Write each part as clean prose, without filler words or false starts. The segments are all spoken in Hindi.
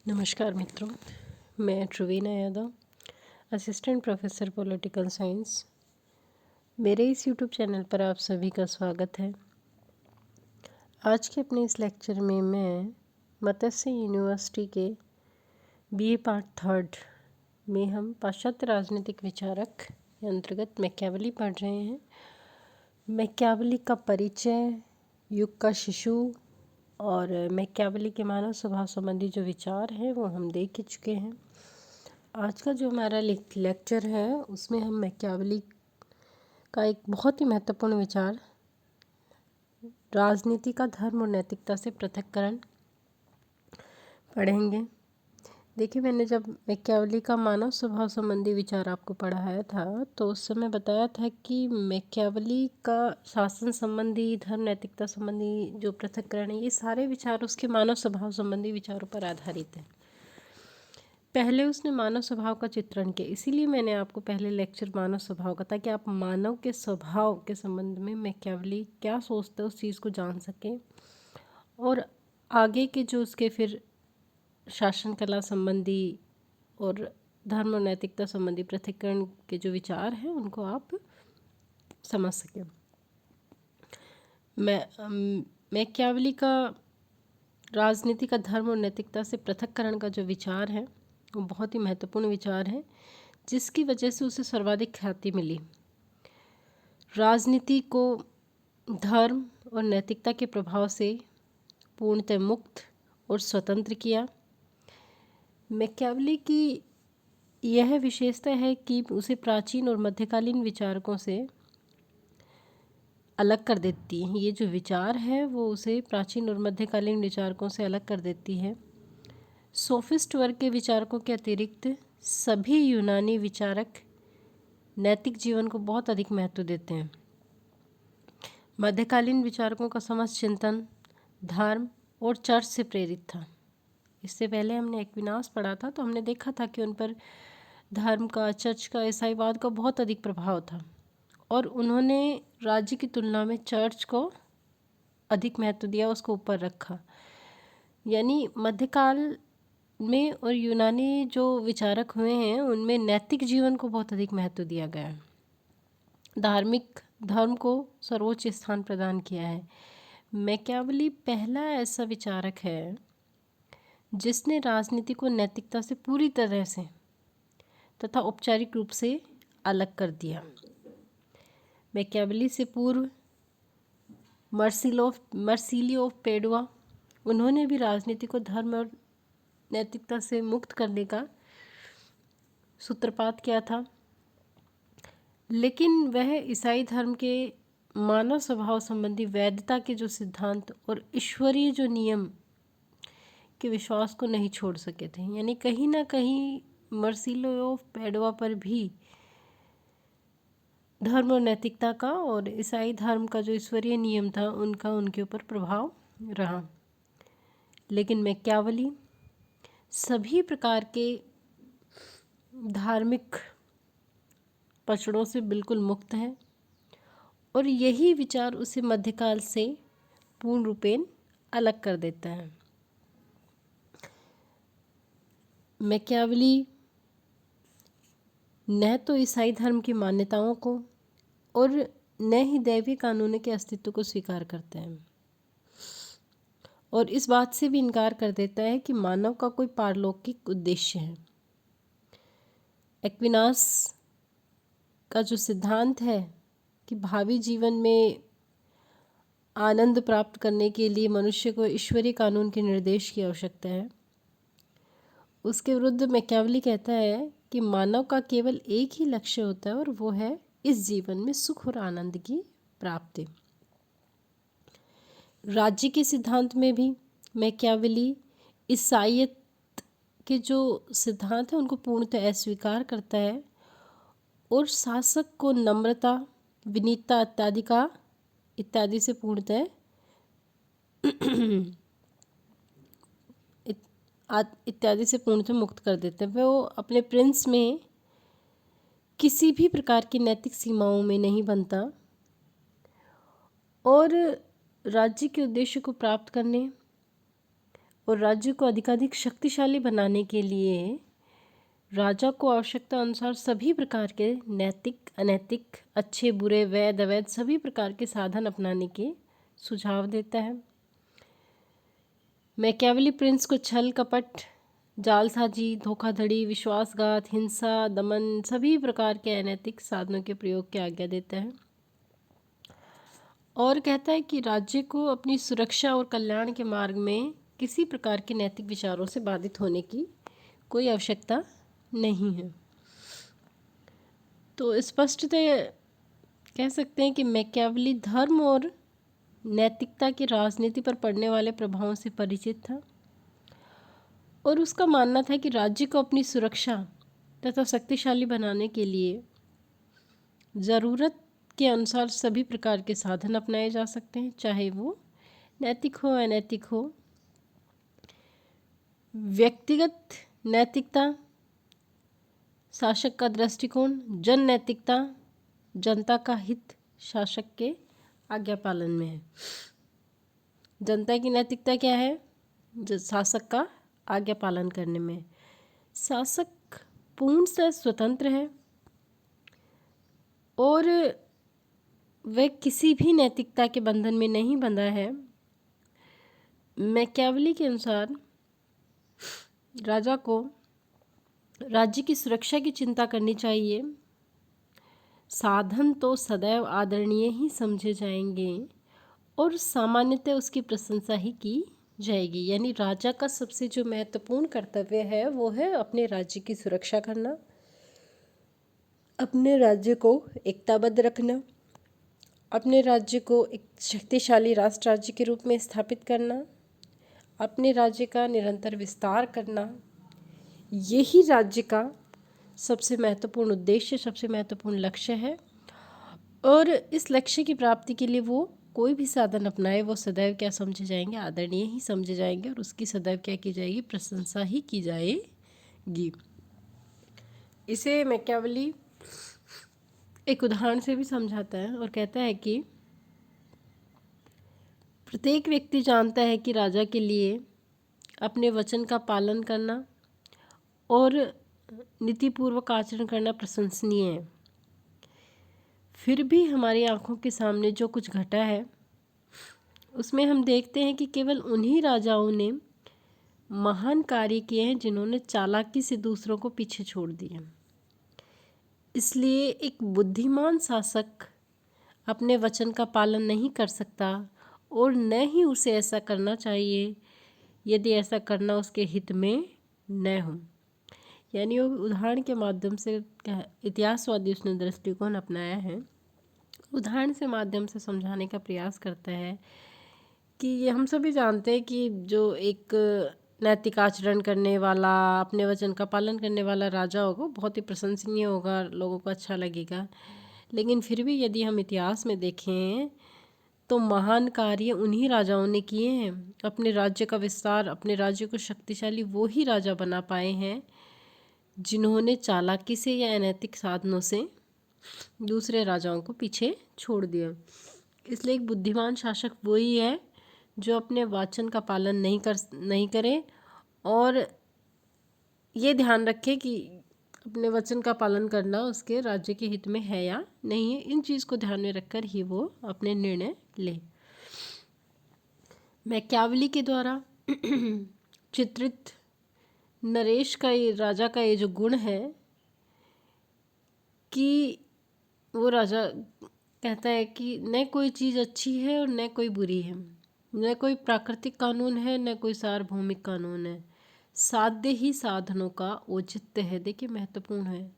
नमस्कार मित्रों, मैं Truvina Yadav, assistant professor political science. मेरे इस यूट्यूब चैनल पर आप सभी का स्वागत है। आज के अपने इस लेक्चर में मैं मत्स्य यूनिवर्सिटी के बीए पार्ट थर्ड में हम पाश्चात्य राजनीतिक विचारक के अंतर्गत मैकियावेली पढ़ रहे हैं। मैकियावेली का परिचय, युग का शिशु और मैकियावेली के मानव स्वभाव संबंधी जो विचार हैं वो हम देख ही चुके हैं। आज का जो हमारा लेक्चर है उसमें हम मैकियावेली का एक बहुत ही महत्वपूर्ण विचार, राजनीति का धर्म और नैतिकता से पृथक्करण, पढ़ेंगे। देखिए, मैंने जब मैकियावेली का मानव स्वभाव संबंधी विचार आपको पढ़ाया था तो उस समय बताया था कि मैकियावेली का शासन संबंधी, धर्म नैतिकता संबंधी जो पृथक्करण है, ये सारे विचार उसके मानव स्वभाव संबंधी विचारों पर आधारित हैं। पहले उसने मानव स्वभाव का चित्रण किया, इसीलिए मैंने आपको पहले लेक्चर मानव स्वभाव का, ताकि आप मानव के स्वभाव के संबंध में मैकियावेली क्या सोचते हैं उस चीज़ को जान सकें और आगे के जो उसके फिर शासन कला संबंधी और धर्म और नैतिकता संबंधी पृथक्करण के जो विचार हैं उनको आप समझ सकें। मैकियावेली का राजनीति का धर्म और नैतिकता से पृथक्करण का जो विचार है वो बहुत ही महत्वपूर्ण विचार है, जिसकी वजह से उसे सर्वाधिक ख्याति मिली। राजनीति को धर्म और नैतिकता के प्रभाव से पूर्णतः मुक्त और स्वतंत्र किया। मैकियावेली की यह विशेषता है कि उसे प्राचीन और मध्यकालीन विचारकों से अलग कर देती है। ये जो विचार है वो उसे प्राचीन और मध्यकालीन विचारकों से अलग कर देती है। सोफिस्ट वर्ग के विचारकों के अतिरिक्त सभी यूनानी विचारक नैतिक जीवन को बहुत अधिक महत्व देते हैं। मध्यकालीन विचारकों का समस्त चिंतन धर्म और चर्च से प्रेरित था। इससे पहले हमने एक्विनास पढ़ा था तो हमने देखा था कि उन पर धर्म का, चर्च का, ईसाईवाद का बहुत अधिक प्रभाव था और उन्होंने राज्य की तुलना में चर्च को अधिक महत्व दिया, उसको ऊपर रखा। यानी मध्यकाल में और यूनानी जो विचारक हुए हैं उनमें नैतिक जीवन को बहुत अधिक महत्व दिया गया है, धार्मिक धर्म को सर्वोच्च स्थान प्रदान किया है। मैकियावेली पहला ऐसा विचारक है जिसने राजनीति को नैतिकता से पूरी तरह से तथा औपचारिक रूप से अलग कर दिया। मैकियावेली से पूर्व मर्सिलियो ऑफ पेडुआ, उन्होंने भी राजनीति को धर्म और नैतिकता से मुक्त करने का सूत्रपात किया था, लेकिन वह ईसाई धर्म के मानव स्वभाव संबंधी वैधता के जो सिद्धांत और ईश्वरीय जो नियम के विश्वास को नहीं छोड़ सके थे। यानी कहीं ना कहीं मर्सिलियो ऑफ पेडुआ पर भी धर्म और नैतिकता का और ईसाई धर्म का जो ईश्वरीय नियम था उनका उनके ऊपर प्रभाव रहा। लेकिन मैकियावेली सभी प्रकार के धार्मिक पचड़ों से बिल्कुल मुक्त है और यही विचार उसे मध्यकाल से पूर्ण रूपेण अलग कर देता है। मैकियावेली न तो ईसाई धर्म की मान्यताओं को और न ही दैवीय कानून के अस्तित्व को स्वीकार करते हैं और इस बात से भी इनकार कर देता है कि मानव का कोई पारलौकिक उद्देश्य है। एक्विनास का जो सिद्धांत है कि भावी जीवन में आनंद प्राप्त करने के लिए मनुष्य को ईश्वरीय कानून के निर्देश की आवश्यकता है, उसके विरुद्ध मैकियावेली कहता है कि मानव का केवल एक ही लक्ष्य होता है और वो है इस जीवन में सुख और आनंद की प्राप्ति। राज्य के सिद्धांत में भी मैकियावेली ईसाईयत के जो सिद्धांत हैं उनको पूर्णतः अस्वीकार करता है और शासक को नम्रता, विनीतता इत्यादि से पूर्णतः इत्यादि से पूर्णतः मुक्त कर देते हैं। वो अपने प्रिंस में किसी भी प्रकार की नैतिक सीमाओं में नहीं बनता और राज्य के उद्देश्य को प्राप्त करने और राज्य को अधिकाधिक शक्तिशाली बनाने के लिए राजा को आवश्यकता अनुसार सभी प्रकार के नैतिक, अनैतिक, अच्छे, बुरे, वैध, अवैध सभी प्रकार के साधन अपनाने के सुझाव देता है। मैकियावेली प्रिंस को छल, कपट, जालसाजी, धोखाधड़ी, विश्वासघात, हिंसा, दमन सभी प्रकार के अनैतिक साधनों के प्रयोग की आज्ञा देता है और कहता है कि राज्य को अपनी सुरक्षा और कल्याण के मार्ग में किसी प्रकार के नैतिक विचारों से बाधित होने की कोई आवश्यकता नहीं है। तो स्पष्टतः कह सकते हैं कि मैकियावेली धर्म और नैतिकता की राजनीति पर पड़ने वाले प्रभावों से परिचित था और उसका मानना था कि राज्य को अपनी सुरक्षा तथा शक्तिशाली बनाने के लिए ज़रूरत के अनुसार सभी प्रकार के साधन अपनाए जा सकते हैं, चाहे वो नैतिक हो अनैतिक हो। व्यक्तिगत नैतिकता, शासक का दृष्टिकोण, जन नैतिकता, जनता का हित शासक के आज्ञा पालन में है। जनता की नैतिकता क्या है? जो शासक का आज्ञा पालन करने में। शासक पूर्णतः स्वतंत्र है और वह किसी भी नैतिकता के बंधन में नहीं बंधा है। मैकियावेली के अनुसार राजा को राज्य की सुरक्षा की चिंता करनी चाहिए। साधन तो सदैव आदरणीय ही समझे जाएंगे और सामान्यतः उसकी प्रशंसा ही की जाएगी। यानी राजा का सबसे जो महत्वपूर्ण कर्तव्य है वो है अपने राज्य की सुरक्षा करना, अपने राज्य को एकताबद्ध रखना, अपने राज्य को एक शक्तिशाली राष्ट्र राज्य के रूप में स्थापित करना, अपने राज्य का निरंतर विस्तार करना। यही राज्य का सबसे महत्वपूर्ण उद्देश्य, सबसे महत्वपूर्ण लक्ष्य है और इस लक्ष्य की प्राप्ति के लिए वो कोई भी साधन अपनाए वो सदैव क्या समझे जाएंगे? आदरणीय ही समझे जाएंगे और उसकी सदैव क्या की जाएगी? प्रशंसा ही की जाएगी। इसे मैकियावेली एक उदाहरण से भी समझाता है और कहता है कि प्रत्येक व्यक्ति जानता है कि राजा के लिए अपने वचन का पालन करना और नीतिपूर्वक आचरण करना प्रशंसनीय है। फिर भी हमारी आंखों के सामने जो कुछ घटा है उसमें हम देखते हैं कि केवल उन्हीं राजाओं ने महान कार्य किए हैं जिन्होंने चालाकी से दूसरों को पीछे छोड़ दिया। इसलिए एक बुद्धिमान शासक अपने वचन का पालन नहीं कर सकता और न ही उसे ऐसा करना चाहिए यदि ऐसा करना उसके हित में न हो। यानी वो उदाहरण के माध्यम से इतिहासवादी उसने दृष्टिकोण अपनाया है। उदाहरण से माध्यम से समझाने का प्रयास करता है कि ये हम सभी जानते हैं कि जो एक नैतिक आचरण करने वाला, अपने वचन का पालन करने वाला राजा होगा बहुत ही प्रशंसनीय होगा, लोगों को अच्छा लगेगा। लेकिन फिर भी यदि हम इतिहास में देखें तो महान कार्य उन्हीं राजाओं ने किए हैं। अपने राज्य का विस्तार, अपने राज्य को शक्तिशाली वो ही राजा बना पाए हैं जिन्होंने चालाकी से या अनैतिक साधनों से दूसरे राजाओं को पीछे छोड़ दिया। इसलिए एक बुद्धिमान शासक वही है जो अपने वचन का पालन नहीं करे और ये ध्यान रखे कि अपने वचन का पालन करना उसके राज्य के हित में है या नहीं है। इन चीज़ को ध्यान में रखकर ही वो अपने निर्णय ले। मैकियावेली के द्वारा चित्रित नरेश का ये राजा का ये जो गुण है कि वो राजा कहता है कि न कोई चीज़ अच्छी है और न कोई बुरी है, न कोई प्राकृतिक कानून है न कोई सार्वभौमिक कानून है, साध्य ही साधनों का औचित्य है। देखिए महत्वपूर्ण है,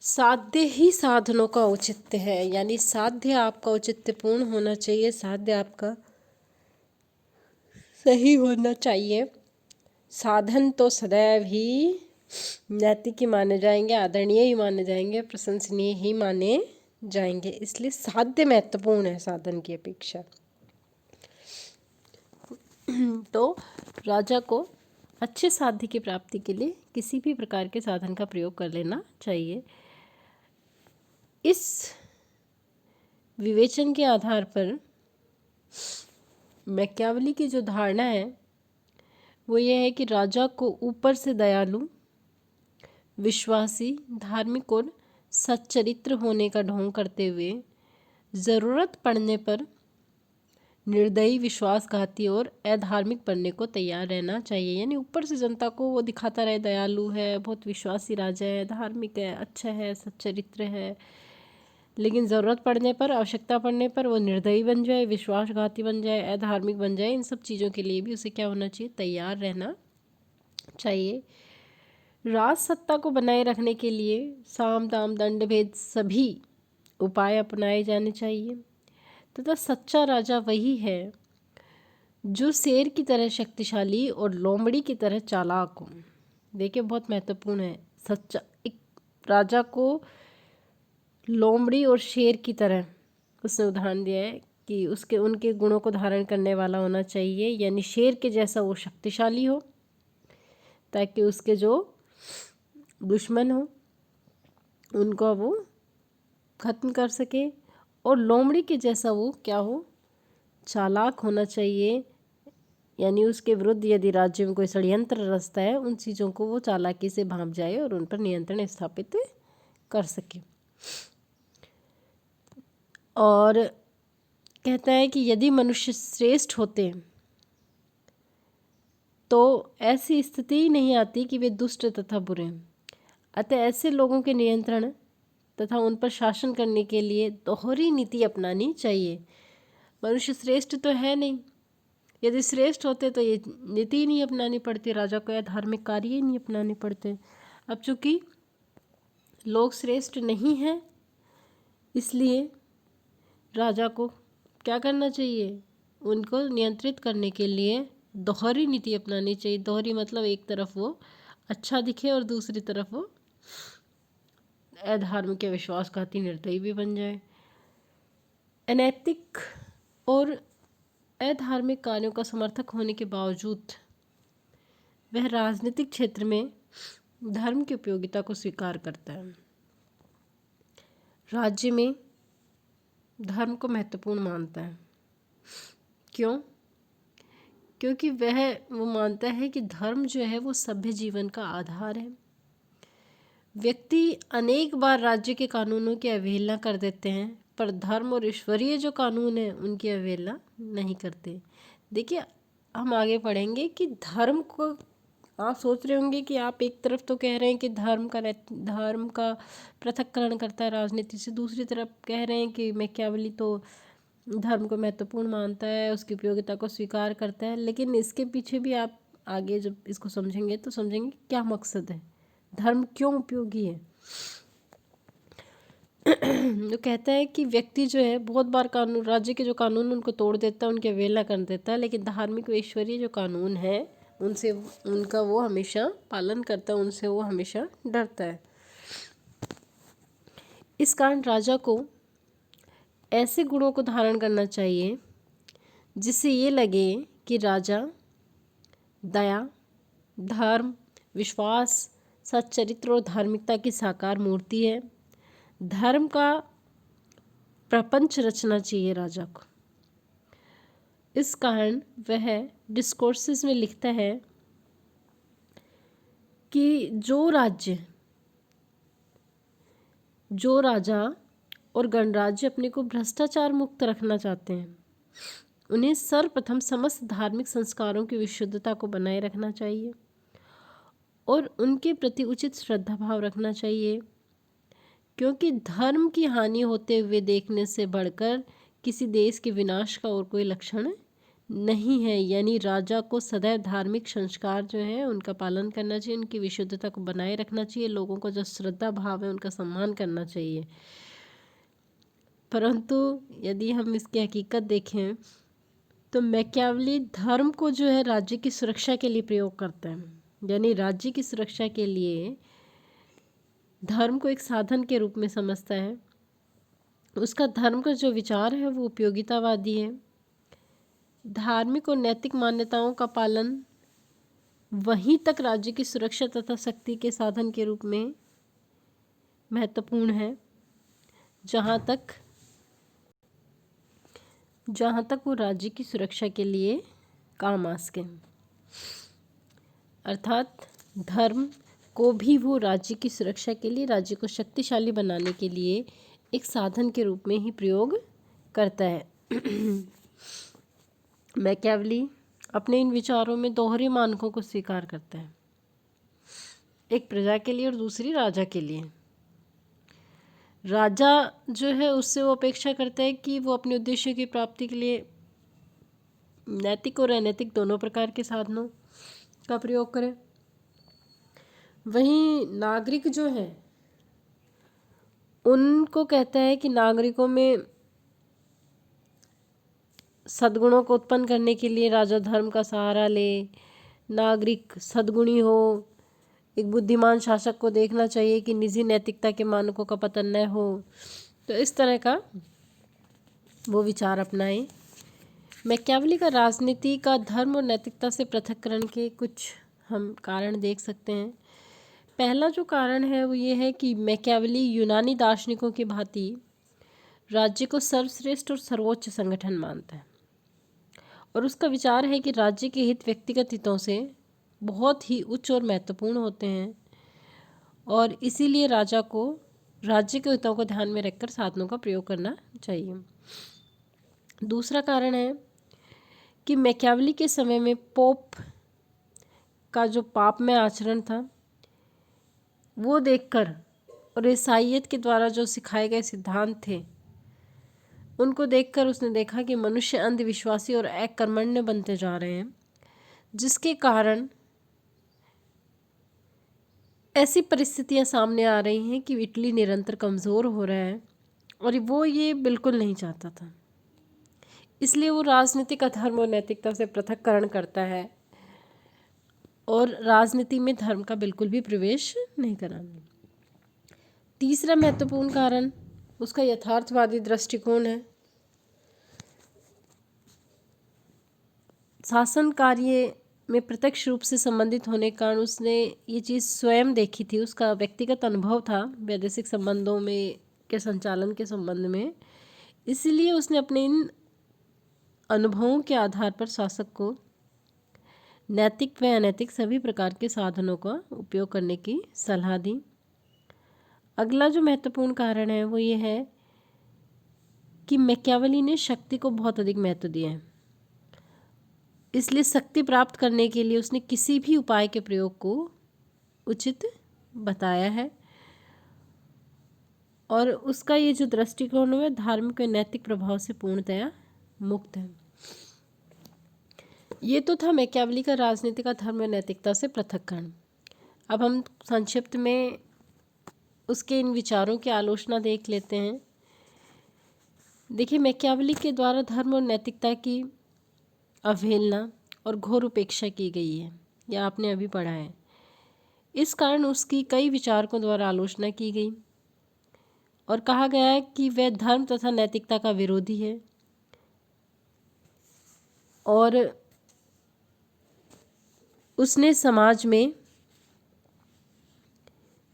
साध्य ही साधनों का औचित्य है। यानी साध्य आपका औचित्यपूर्ण होना चाहिए, साध्य आपका सही होना चाहिए। साधन तो सदैव ही नैतिक ही माने जाएंगे, आदरणीय ही माने जाएंगे, प्रशंसनीय ही माने जाएंगे। इसलिए साध्य महत्वपूर्ण है साधन की अपेक्षा। तो राजा को अच्छे साध्य की प्राप्ति के लिए किसी भी प्रकार के साधन का प्रयोग कर लेना चाहिए। इस विवेचन के आधार पर मैकियावेली की जो धारणा है वो ये है कि राजा को ऊपर से दयालु, विश्वासी, धार्मिक और सच्चरित्र होने का ढोंग करते हुए ज़रूरत पड़ने पर निर्दयी, विश्वासघाती और अधार्मिक बनने को तैयार रहना चाहिए। यानी ऊपर से जनता को वो दिखाता रहे दयालु है, बहुत विश्वासी राजा है, धार्मिक है, अच्छा है, सच्चरित्र है, लेकिन ज़रूरत पड़ने पर, आवश्यकता पड़ने पर वो निर्दयी बन जाए, विश्वासघाती बन जाए, अधार्मिक बन जाए। इन सब चीज़ों के लिए भी उसे क्या होना चाहिए? तैयार रहना चाहिए। राज सत्ता को बनाए रखने के लिए साम दाम दंड भेद सभी उपाय अपनाए जाने चाहिए तथा सच्चा राजा वही है जो शेर की तरह शक्तिशाली और लोमड़ी की तरह चालाक हो। देखिए, बहुत महत्वपूर्ण है। सच्चा एक राजा को लोमड़ी और शेर की तरह उसने उदाहरण दिया है कि उसके उनके गुणों को धारण करने वाला होना चाहिए। यानी शेर के जैसा वो शक्तिशाली हो ताकि उसके जो दुश्मन हो उनको वो खत्म कर सके, और लोमड़ी के जैसा वो क्या हो? चालाक होना चाहिए। यानी उसके विरुद्ध यदि राज्य में कोई षड्यंत्र रचता है, उन चीज़ों को वो चालाकी से भांप जाए और उन पर नियंत्रण स्थापित कर सके। और कहता है कि यदि मनुष्य श्रेष्ठ होते तो ऐसी स्थिति ही नहीं आती कि वे दुष्ट तथा बुरे हैं। अतः ऐसे लोगों के नियंत्रण तथा उन पर शासन करने के लिए दोहरी नीति अपनानी चाहिए। मनुष्य श्रेष्ठ तो है नहीं, यदि श्रेष्ठ होते तो ये नीति ही नहीं अपनानी पड़ती, राजा को या धार्मिक कार्य ही नहीं अपनाने पड़ते। अब चूंकि लोग श्रेष्ठ नहीं हैं, इसलिए राजा को क्या करना चाहिए? उनको नियंत्रित करने के लिए दोहरी नीति अपनानी चाहिए। दोहरी मतलब एक तरफ वो अच्छा दिखे और दूसरी तरफ वो अधार्मिक या विश्वासघाती, निर्दयी भी बन जाए। अनैतिक और अधार्मिक कार्यों का समर्थक होने के बावजूद वह राजनीतिक क्षेत्र में धर्म की उपयोगिता को स्वीकार करता है। राज्य में धर्म को महत्वपूर्ण मानता है। क्यों? क्योंकि वो मानता है कि धर्म जो है वो सभ्य जीवन का आधार है। व्यक्ति अनेक बार राज्य के कानूनों की अवहेलना कर देते हैं, पर धर्म और ईश्वरीय जो कानून है उनकी अवहेलना नहीं करते। देखिए, हम आगे पढ़ेंगे कि धर्म को, आप सोच रहे होंगे कि आप एक तरफ तो कह रहे हैं कि धर्म का पृथक्करण करता है राजनीति से, दूसरी तरफ कह रहे हैं कि मैकियावेली तो धर्म को महत्वपूर्ण मानता है, उसकी उपयोगिता को स्वीकार करता है। लेकिन इसके पीछे भी आप आगे जब इसको समझेंगे तो समझेंगे क्या मकसद है, धर्म क्यों उपयोगी है। जो कहता है कि व्यक्ति जो है बहुत बार कानून, राज्य के जो कानून उनको तोड़ देता है, उनकी अवहेलना कर देता है, लेकिन धार्मिक व ईश्वरीय जो कानून है उनसे उनका वो हमेशा पालन करता है, उनसे वो हमेशा डरता है। इस कारण राजा को ऐसे गुणों को धारण करना चाहिए जिससे ये लगे कि राजा दया, धर्म, विश्वास, सच्चरित्र और धार्मिकता की साकार मूर्ति है। धर्म का प्रपंच रचना चाहिए राजा को। इस कारण वह डिस्कोर्सेस में लिखता है कि जो राजा और गणराज्य अपने को भ्रष्टाचार मुक्त रखना चाहते हैं, उन्हें सर्वप्रथम समस्त धार्मिक संस्कारों की विशुद्धता को बनाए रखना चाहिए और उनके प्रति उचित श्रद्धा भाव रखना चाहिए, क्योंकि धर्म की हानि होते हुए देखने से बढ़कर किसी देश के विनाश का और कोई लक्षण नहीं है। यानी राजा को सदैव धार्मिक संस्कार जो है उनका पालन करना चाहिए, उनकी विशुद्धता को बनाए रखना चाहिए, लोगों को जो श्रद्धा भाव है उनका सम्मान करना चाहिए। परंतु यदि हम इसकी हकीकत देखें तो मैकियावेली धर्म को जो है राज्य की सुरक्षा के लिए प्रयोग करता है। यानी राज्य की सुरक्षा के लिए धर्म को एक साधन के रूप में समझता है। उसका धर्म का जो विचार है वो उपयोगितावादी है। धार्मिक और नैतिक मान्यताओं का पालन वहीं तक राज्य की सुरक्षा तथा शक्ति के साधन के रूप में महत्वपूर्ण है जहाँ तक वो राज्य की सुरक्षा के लिए काम आ सके। अर्थात धर्म को भी वो राज्य की सुरक्षा के लिए, राज्य को शक्तिशाली बनाने के लिए एक साधन के रूप में ही प्रयोग करता है। मैकियावेली अपने इन विचारों में दोहरे मानकों को स्वीकार करता है, एक प्रजा के लिए और दूसरी राजा के लिए। राजा जो है उससे वो अपेक्षा करता है कि वो अपने उद्देश्य की प्राप्ति के लिए नैतिक और अनैतिक दोनों प्रकार के साधनों का प्रयोग करे। वहीं नागरिक जो है उनको कहता है कि नागरिकों में सद्गुणों को उत्पन्न करने के लिए राजा धर्म का सहारा ले, नागरिक सद्गुणी हो, एक बुद्धिमान शासक को देखना चाहिए कि निजी नैतिकता के मानकों का पतन न हो। तो इस तरह का वो विचार अपनाए। मैकियावेली का राजनीति का धर्म और नैतिकता से पृथक्करण के कुछ हम कारण देख सकते हैं। पहला जो कारण है वो ये है कि मैकियावेली यूनानी दार्शनिकों की भांति राज्य को सर्वश्रेष्ठ और सर्वोच्च संगठन मानता है, और उसका विचार है कि राज्य के हित व्यक्तिगत हितों से बहुत ही उच्च और महत्वपूर्ण होते हैं, और इसीलिए राजा को राज्य के हितों को ध्यान में रखकर साधनों का प्रयोग करना चाहिए। दूसरा कारण है कि मैकियावेली के समय में पोप का जो पापमय आचरण था वो देखकर और ईसाइयत के द्वारा जो सिखाए गए सिद्धांत थे उनको देखकर उसने देखा कि मनुष्य अंधविश्वासी और अकर्मण्य बनते जा रहे हैं, जिसके कारण ऐसी परिस्थितियां सामने आ रही हैं कि इटली निरंतर कमज़ोर हो रहा है, और वो ये बिल्कुल नहीं चाहता था। इसलिए वो राजनीति का धर्म और नैतिकता से पृथक्करण करता है और राजनीति में धर्म का बिल्कुल भी प्रवेश नहीं कराना। तीसरा महत्वपूर्ण कारण उसका यथार्थवादी दृष्टिकोण है। शासन कार्य में प्रत्यक्ष रूप से संबंधित होने के कारण उसने ये चीज़ स्वयं देखी थी, उसका व्यक्तिगत अनुभव था वैदेशिक संबंधों में के संचालन के संबंध में। इसलिए उसने अपने इन अनुभवों के आधार पर शासक को नैतिक व अनैतिक सभी प्रकार के साधनों का उपयोग करने की सलाह दी। अगला जो महत्वपूर्ण कारण है वो ये है कि मैकियावेली ने शक्ति को बहुत अधिक महत्व दिया है, इसलिए शक्ति प्राप्त करने के लिए उसने किसी भी उपाय के प्रयोग को उचित बताया है, और उसका ये जो दृष्टिकोण है धार्मिक और नैतिक प्रभाव से पूर्णतया मुक्त है। ये तो था मैकियावेली का राजनीति का धर्म और नैतिकता से पृथक्करण। अब हम संक्षिप्त में उसके इन विचारों की आलोचना देख लेते हैं। देखिए, मैकियावेली के द्वारा धर्म और नैतिकता की अवहेलना और घोर उपेक्षा की गई है, यह आपने अभी पढ़ा है। इस कारण उसकी कई विचारकों द्वारा आलोचना की गई और कहा गया है कि वह धर्म तथा नैतिकता का विरोधी है, और उसने समाज में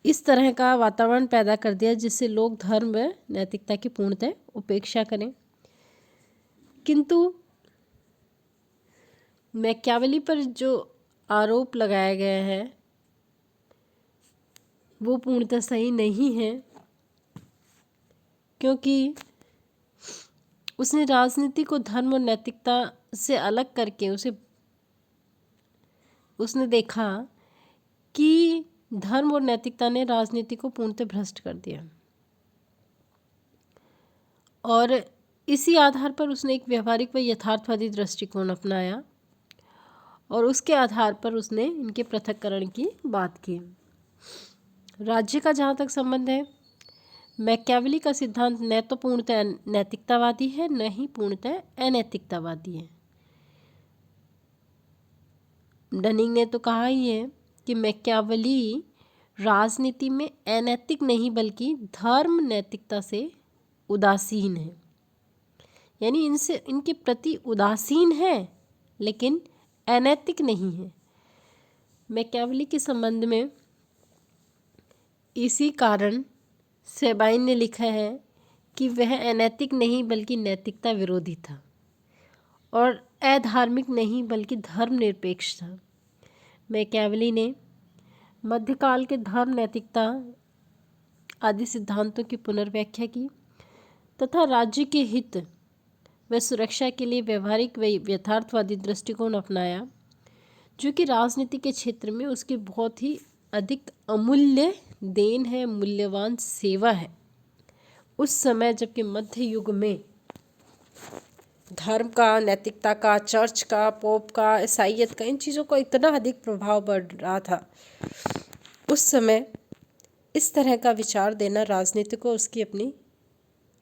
इस तरह का वातावरण पैदा कर दिया जिससे लोग धर्म व नैतिकता की पूर्णतः उपेक्षा करें। किंतु मैकियावेली पर जो आरोप लगाया गया है वो पूर्णतः सही नहीं है, क्योंकि उसने राजनीति को धर्म और नैतिकता से अलग करके उसने देखा कि धर्म और नैतिकता ने राजनीति को पूर्णतः भ्रष्ट कर दिया, और इसी आधार पर उसने एक व्यवहारिक व यथार्थवादी दृष्टिकोण अपनाया, और उसके आधार पर उसने इनके पृथक्करण की बात की। राज्य का जहाँ तक संबंध है, मैकियावेली का सिद्धांत न तो पूर्णतः नैतिकतावादी है न ही पूर्णतः अनैतिकतावादी है। डनिंग ने तो कहा ही है कि मैकियावेली राजनीति में अनैतिक नहीं बल्कि धर्म नैतिकता से उदासीन है, यानी इनके प्रति उदासीन है लेकिन अनैतिक नहीं है। मैकियावेली के संबंध में इसी कारण सेबाइन ने लिखा है कि वह अनैतिक नहीं बल्कि नैतिकता विरोधी था और अधार्मिक नहीं बल्कि धर्मनिरपेक्ष था। मैकियावेली ने मध्यकाल के धर्म, नैतिकता आदि सिद्धांतों की पुनर्व्याख्या की तथा राज्य के हित व सुरक्षा के लिए व्यवहारिक व यथार्थवादी दृष्टिकोण अपनाया, जो कि राजनीति के क्षेत्र में उसकी बहुत ही अधिक अमूल्य देन है, मूल्यवान सेवा है। उस समय जबकि मध्य युग में धर्म का, नैतिकता का, चर्च का, पोप का, ईसाइयत का, इन चीज़ों का इतना अधिक प्रभाव बढ़ रहा था, उस समय इस तरह का विचार देना राजनीति को उसकी अपनी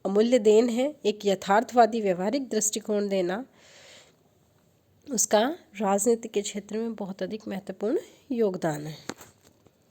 अमूल्य देन है। एक यथार्थवादी व्यवहारिक दृष्टिकोण देना उसका राजनीति के क्षेत्र में बहुत अधिक महत्वपूर्ण योगदान है।